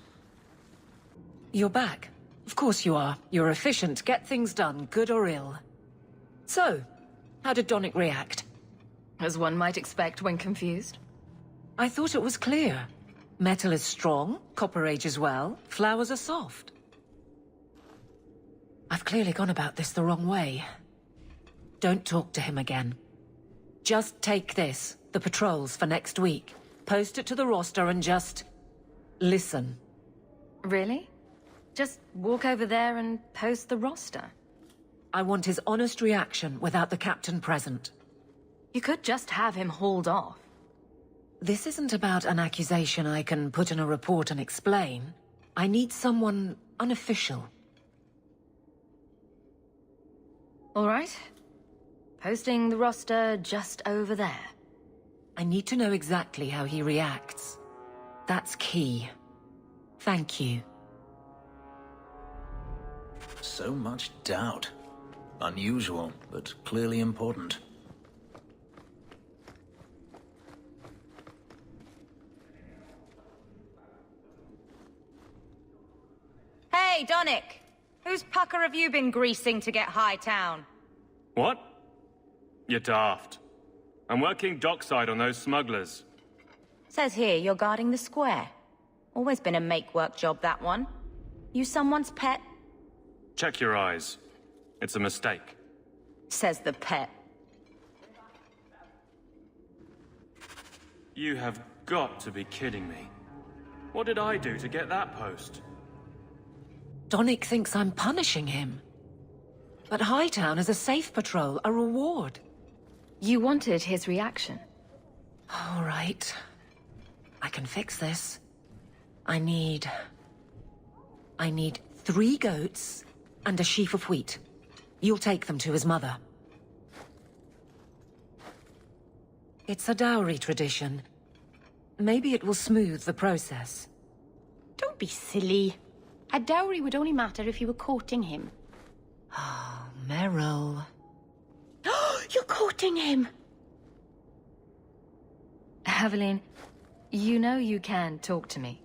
Speaker 9: You're back. Of course you are. You're efficient, get things done, good or ill. So, how did Donnick react?
Speaker 24: As one might expect when confused.
Speaker 9: I thought it was clear. Metal is strong, copper ages well, flowers are soft. I've clearly gone about this the wrong way. Don't talk to him again. Just take this, the patrols for next week. Post it to the roster and just... listen.
Speaker 24: Really? Just walk over there and post the roster?
Speaker 9: I want his honest reaction without the captain present.
Speaker 24: You could just have him hauled off.
Speaker 9: This isn't about an accusation I can put in a report and explain. I need someone unofficial.
Speaker 24: All right. Posting the roster just over there.
Speaker 9: I need to know exactly how he reacts. That's key. Thank you.
Speaker 8: So much doubt. Unusual, but clearly important.
Speaker 12: Hey, Donnick! Whose pucker have you been greasing to get Hightown?
Speaker 15: What? You're daft. I'm working dockside on those smugglers.
Speaker 12: Says here you're guarding the square. Always been a make-work job, that one. You someone's pet?
Speaker 15: Check your eyes. It's a mistake.
Speaker 12: Says the pet.
Speaker 15: You have got to be kidding me. What did I do to get that post?
Speaker 9: Donnick thinks I'm punishing him. But Hightown is a safe patrol, a reward.
Speaker 24: You wanted his reaction.
Speaker 9: All right. I can fix this. I need 3 goats and a sheaf of wheat. You'll take them to his mother. It's a dowry tradition. Maybe it will smooth the process.
Speaker 17: Don't be silly. A dowry would only matter if you were courting him.
Speaker 9: Oh, Meryl.
Speaker 17: You're courting him!
Speaker 24: Aveline, you know you can talk to me.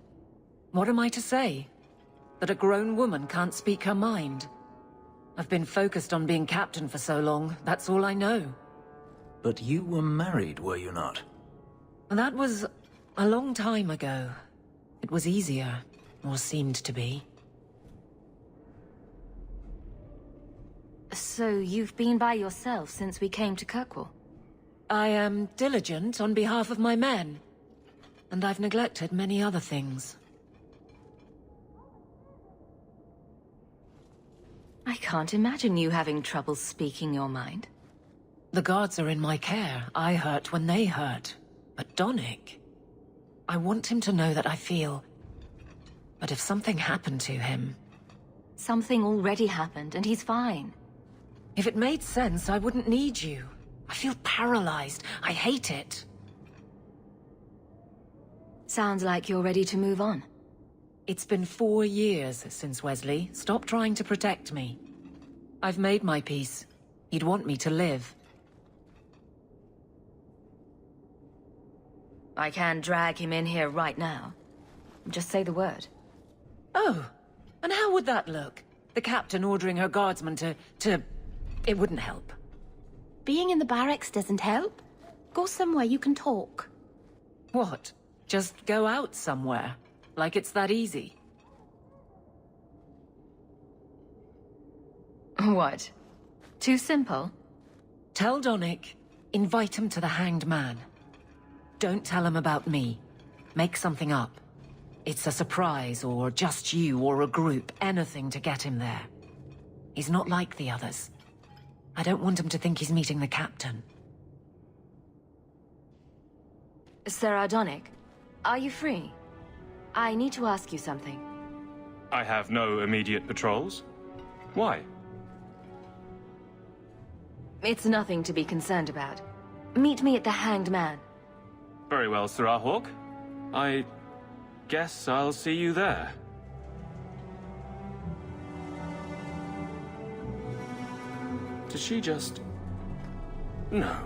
Speaker 9: What am I to say? That a grown woman can't speak her mind? I've been focused on being captain for so long, that's all I know.
Speaker 8: But you were married, were you not?
Speaker 9: That was a long time ago. It was easier, or seemed to be.
Speaker 24: So you've been by yourself since we came to Kirkwall?
Speaker 9: I am diligent on behalf of my men. And I've neglected many other things.
Speaker 24: I can't imagine you having trouble speaking your mind.
Speaker 9: The guards are in my care. I hurt when they hurt. But Donnick... I want him to know that I feel... But if something happened to him...
Speaker 24: Something already happened, and he's fine.
Speaker 9: If it made sense, I wouldn't need you. I feel paralyzed. I hate it.
Speaker 24: Sounds like you're ready to move on.
Speaker 9: It's been 4 years since Wesley. Stop trying to protect me. I've made my peace. He'd want me to live.
Speaker 24: I can drag him in here right now. Just say the word.
Speaker 9: Oh, and how would that look? The captain ordering her guardsmen to... It wouldn't help.
Speaker 17: Being in the barracks doesn't help. Go somewhere you can talk.
Speaker 9: What? Just go out somewhere? Like it's that easy?
Speaker 24: What? Too simple?
Speaker 9: Tell Donnic, invite him to the Hanged Man. Don't tell him about me. Make something up. It's a surprise, or just you, or a group, anything to get him there. He's not like the others. I don't want him to think he's meeting the captain.
Speaker 24: Sarah Donnic, are you free? I need to ask you something.
Speaker 15: I have no immediate patrols. Why?
Speaker 24: It's nothing to be concerned about. Meet me at the Hanged Man.
Speaker 15: Very well, Sirrah Hawk. I guess I'll see you there. Did she just... No.